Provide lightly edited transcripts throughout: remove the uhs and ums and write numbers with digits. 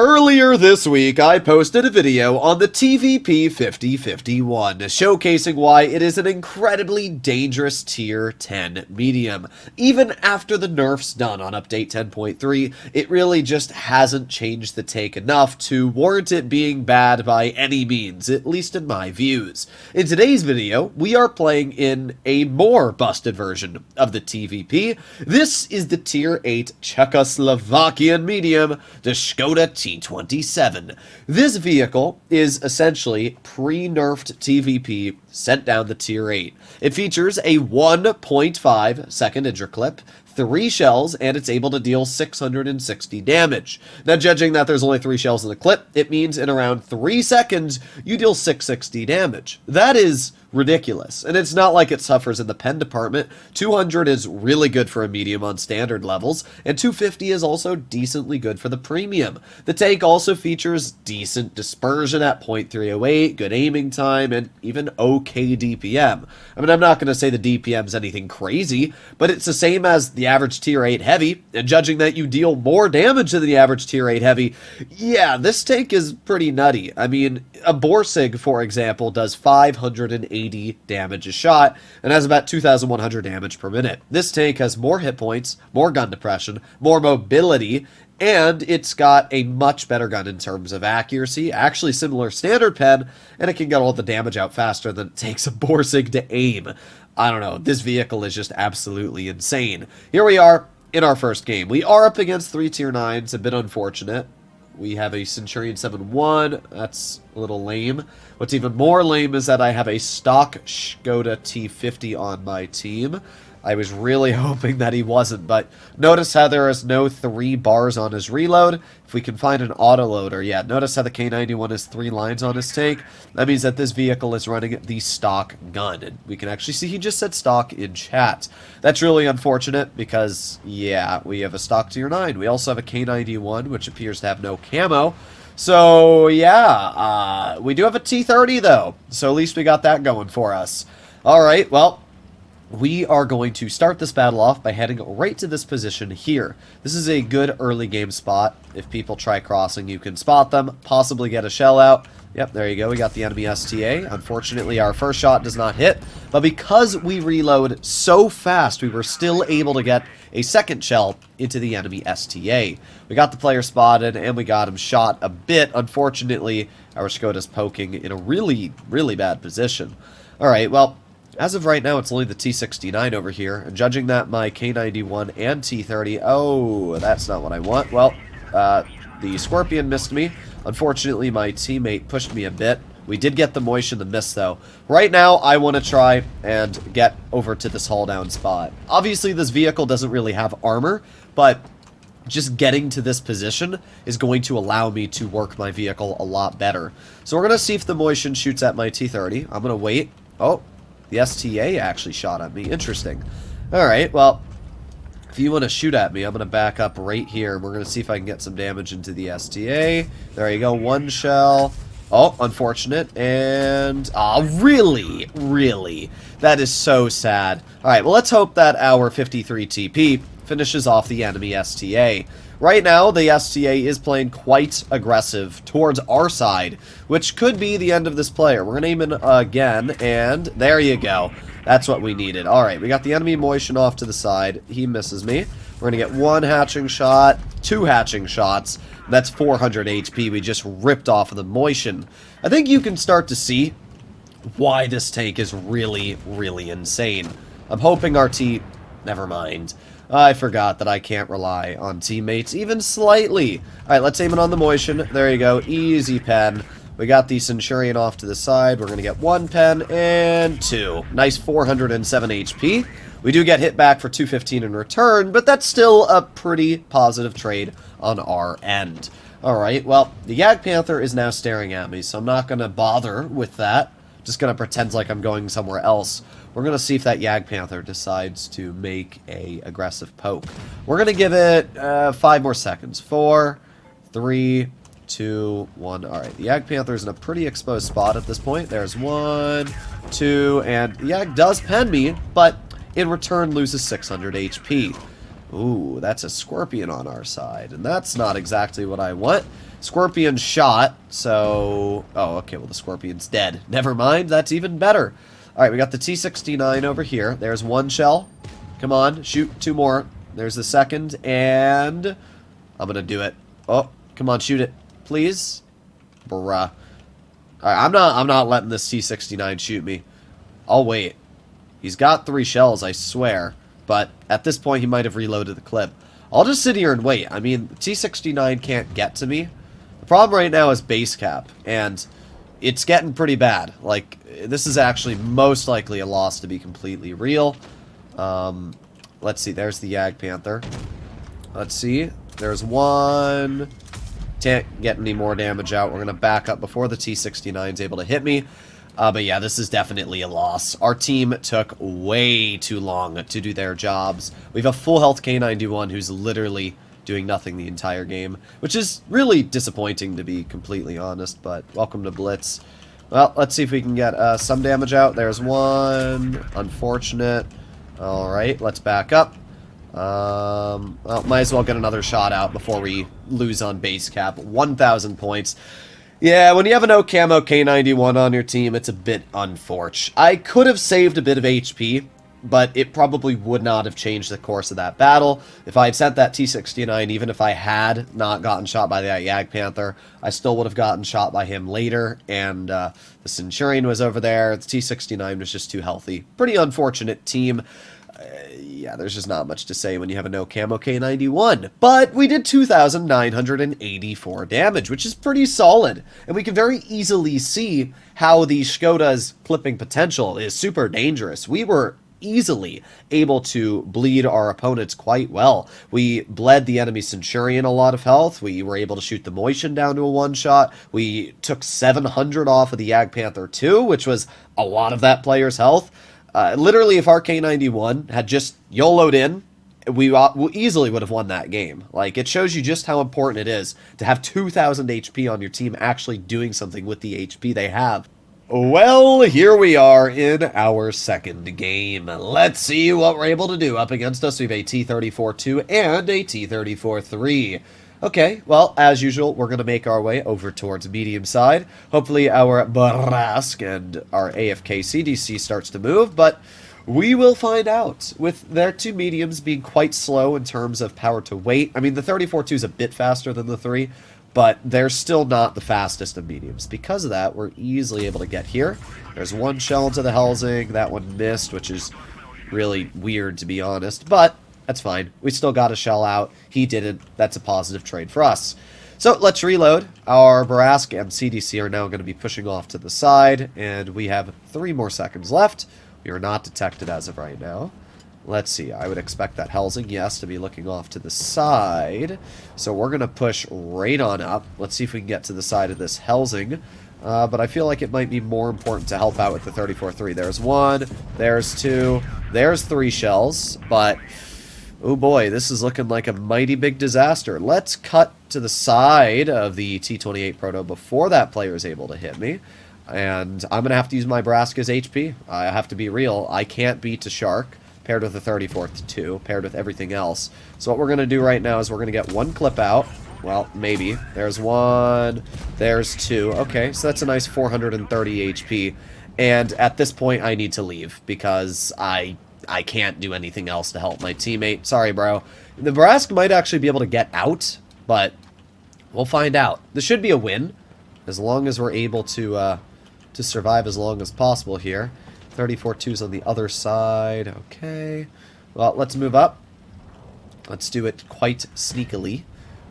Earlier this week, I posted a video on the TVP 5051 showcasing why it is an incredibly dangerous Tier 10 medium. Even after the nerfs done on Update 10.3, it really just hasn't changed the take enough to warrant it being bad by any means, at least in my views. In today's video, we are playing in a more busted version of the TVP. This is the Tier 8 Czechoslovakian medium, the Skoda T27. This vehicle is essentially pre-nerfed TVP sent down the Tier 8. It features a 1.5 second injure clip, 3 shells, and it's able to deal 660 damage. Now, judging that there's only 3 shells in the clip, it means in around 3 seconds, you deal 660 damage. That is ridiculous, and it's not like it suffers in the pen department. 200 is really good for a medium on standard levels, and 250 is also decently good for the premium. The tank also features decent dispersion at .308, good aiming time, and even okay DPM. I mean, I'm not going to say the DPM's anything crazy, but it's the same as the average Tier 8 heavy, and judging that you deal more damage than the average Tier 8 heavy, yeah, this tank is pretty nutty. I mean, a Borsig, for example, does 580 damage a shot and has about 2,100 damage per minute. This tank has more hit points, more gun depression, more mobility, and it's got a much better gun in terms of accuracy, actually similar standard pen, and it can get all the damage out faster than it takes a Borsig to aim. I don't know, this vehicle is just absolutely insane. Here we are in our first game. We are up against 3 Tier 9s, a bit unfortunate. We have a Centurion 7-1, that's a little lame. What's even more lame is that I have a stock Skoda T50 on my team. I was really hoping that he wasn't, but notice how there is no 3 bars on his reload. If we can find an autoloader, yeah, notice how the K91 has 3 lines on his tank. That means that this vehicle is running the stock gun, and we can actually see he just said stock in chat. That's really unfortunate because, yeah, we have a stock Tier 9. We also have a K91, which appears to have no camo. So, yeah, we do have a T30, though, so at least we got that going for us. Alright, well, we are going to start this battle off by heading right to this position here. This is a good early game spot. If people try crossing, you can spot them, possibly get a shell out. Yep, there you go. We got the enemy STA. Unfortunately, our first shot does not hit, but because we reload so fast, we were still able to get a second shell into the enemy STA. We got the player spotted, and we got him shot a bit. Unfortunately, our Skoda's poking in a really, really bad position. Alright, well, as of right now, it's only the T69 over here, and judging that my K91 and T30, oh, that's not what I want. Well, the Scorpion missed me. Unfortunately, my teammate pushed me a bit. We did get the moish and the miss, though. Right now, I want to try and get over to this hull down spot. Obviously, this vehicle doesn't really have armor, but just getting to this position is going to allow me to work my vehicle a lot better. So we're going to see if the motion shoots at my T30. I'm going to wait. Oh, the STA actually shot at me. Interesting. Alright, well, if you want to shoot at me, I'm going to back up right here. We're going to see if I can get some damage into the STA. There you go, 1 shell. Oh, unfortunate. And, really? Really? That is so sad. Alright, well, let's hope that our 53 TP finishes off the enemy STA. Right now, the STA is playing quite aggressive towards our side, which could be the end of this player. We're going to aim in again, and there you go. That's what we needed. Alright, we got the enemy motion off to the side. He misses me. We're going to get 1 hatching shot, 2 hatching shots. That's 400 HP we just ripped off of the motion. I think you can start to see why this tank is really, really insane. I'm hoping our never mind. I forgot that I can't rely on teammates even slightly. Alright, let's aim it on the motion. There you go. Easy pen. We got the Centurion off to the side. We're going to get 1 pen and 2. Nice 407 HP. We do get hit back for 215 in return, but that's still a pretty positive trade on our end. Alright, well, the Jagdpanther is now staring at me, so I'm not going to bother with that. Just going to pretend like I'm going somewhere else. We're going to see if that Jagdpanther decides to make a aggressive poke. We're going to give it 5 more seconds. 4, 3, 2, 1. Alright, the Jagdpanther is in a pretty exposed spot at this point. There's 1, 2, and the Jag does pen me, but in return loses 600 HP. Ooh, that's a Scorpion on our side, and that's not exactly what I want. Scorpion shot, so... Oh, okay, well, the Scorpion's dead. Never mind, that's even better. Alright, we got the T-69 over here. There's one shell. Come on, shoot 2 more. There's the second, and... I'm gonna do it. Oh, come on, shoot it. Please? Bruh. Alright, I'm not letting this T-69 shoot me. I'll wait. He's got 3 shells, I swear. But at this point, he might have reloaded the clip. I'll just sit here and wait. I mean, the T-69 can't get to me. The problem right now is base cap, and it's getting pretty bad. Like, this is actually most likely a loss, to be completely real. Let's see. There's the Yag Panther. Let's see. There's one. Can't get any more damage out. We're going to back up before the T-69 is able to hit me. But yeah, this is definitely a loss. Our team took way too long to do their jobs. We have a full health K91 who's literally doing nothing the entire game, which is really disappointing, to be completely honest, but welcome to Blitz. Well, let's see if we can get some damage out. There's one. Unfortunate. Alright, let's back up. Well, might as well get another shot out before we lose on base cap. 1,000 points. Yeah, when you have a no camo K91 on your team, it's a bit unfortunate. I could have saved a bit of HP, but it probably would not have changed the course of that battle. If I had sent that T-69, even if I had not gotten shot by that Yag Panther, I still would have gotten shot by him later, and the Centurion was over there. The T-69 was just too healthy. Pretty unfortunate team. Yeah, there's just not much to say when you have a no camo K91. But we did 2,984 damage, which is pretty solid. And we can very easily see how the Skoda's clipping potential is super dangerous. We were easily able to bleed our opponents quite well. We bled the enemy Centurion a lot of health. We were able to shoot the Moishan down to a one-shot. We took 700 off of the Yag Panther 2, which was a lot of that player's health. Literally, if our K91 had just YOLO'd in, we easily would have won that game. Like, it shows you just how important it is to have 2,000 HP on your team actually doing something with the HP they have. Well, here we are in our second game. Let's see what we're able to do. Up against us, we have a T-34-2 and a T-34-3. Okay, well, as usual, we're going to make our way over towards medium side. Hopefully our Barask and our AFK CDC starts to move, but we will find out. With their 2 mediums being quite slow in terms of power to weight. I mean, the 34-2 is a bit faster than the 3, but they're still not the fastest of mediums. Because of that, we're easily able to get here. There's one shell into the Helsing. That one missed, which is really weird, to be honest, but that's fine. We still got a shell out. He didn't. That's a positive trade for us. So let's reload. Our Barask and CDC are now going to be pushing off to the side, and we have 3 more seconds left. We are not detected as of right now. Let's see. I would expect that Helsing, yes, to be looking off to the side. So we're going to push right on up. Let's see if we can get to the side of this Helsing. But I feel like it might be more important to help out with the 34-3. There's 1. There's 2. There's 3 shells. But oh boy, this is looking like a mighty big disaster. Let's cut to the side of the T28 Proto before that player is able to hit me. And I'm going to have to use my Braska's HP. I have to be real. I can't beat a Shark paired with a 34-2, paired with everything else. So what we're going to do right now is we're going to get 1 clip out. Well, maybe. There's 1. There's 2. Okay, so that's a nice 430 HP. And at this point, I need to leave because I can't do anything else to help my teammate. Sorry, bro. The Brask might actually be able to get out, but we'll find out. This should be a win, as long as we're able to survive as long as possible here. 34-2's on the other side. Okay. Well, let's move up. Let's do it quite sneakily.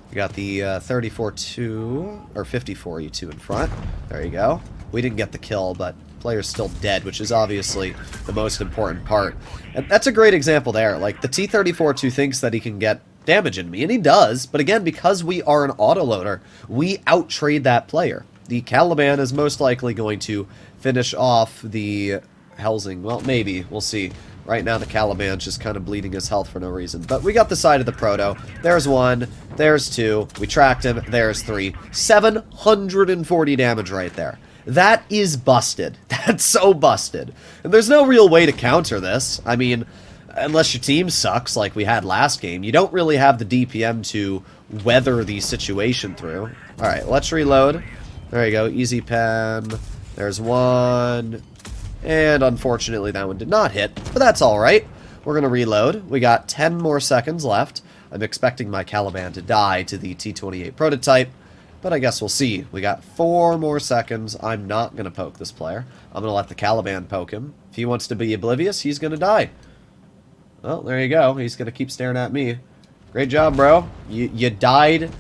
We got the 34-2, or 54-2 in front. There you go. We didn't get the kill, but player's still dead, which is obviously the most important part. And that's a great example there. Like, the T-34-2 thinks that he can get damage in me, and he does, but again, because we are an autoloader, we outtrade that player. The Caliban is most likely going to finish off the Helsing. Well, maybe. We'll see. Right now, the Caliban's just kind of bleeding his health for no reason. But we got the side of the Proto. There's 1. There's 2. We tracked him. There's 3. 740 damage right there. That is busted. That's so busted. And there's no real way to counter this. I mean, unless your team sucks like we had last game, you don't really have the DPM to weather the situation through. Alright, let's reload. There you go, easy pen. There's one. And unfortunately that one did not hit, but that's alright. We're going to reload. We got 10 more seconds left. I'm expecting my Caliban to die to the T28 prototype, but I guess we'll see. We got 4 more seconds. I'm not going to poke this player. I'm going to let the Caliban poke him. If he wants to be oblivious, he's going to die. Well, there you go. He's going to keep staring at me. Great job, bro. You died.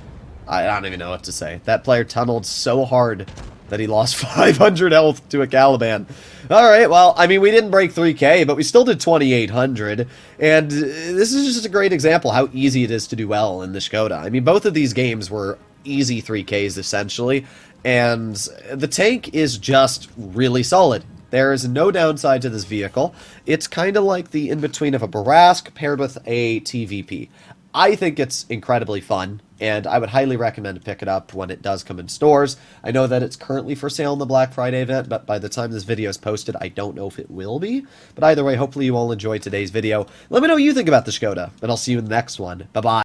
I don't even know what to say. That player tunneled so hard that he lost 500 health to a Caliban. Alright, well, I mean, we didn't break 3K, but we still did 2,800. And this is just a great example how easy it is to do well in the Skoda. I mean, both of these games were easy 3Ks, essentially. And the tank is just really solid. There is no downside to this vehicle. It's kind of like the in-between of a Barask paired with a TVP. I think it's incredibly fun, and I would highly recommend to pick it up when it does come in stores. I know that it's currently for sale in the Black Friday event, but by the time this video is posted, I don't know if it will be. But either way, hopefully you all enjoyed today's video. Let me know what you think about the Skoda, and I'll see you in the next one. Bye-bye.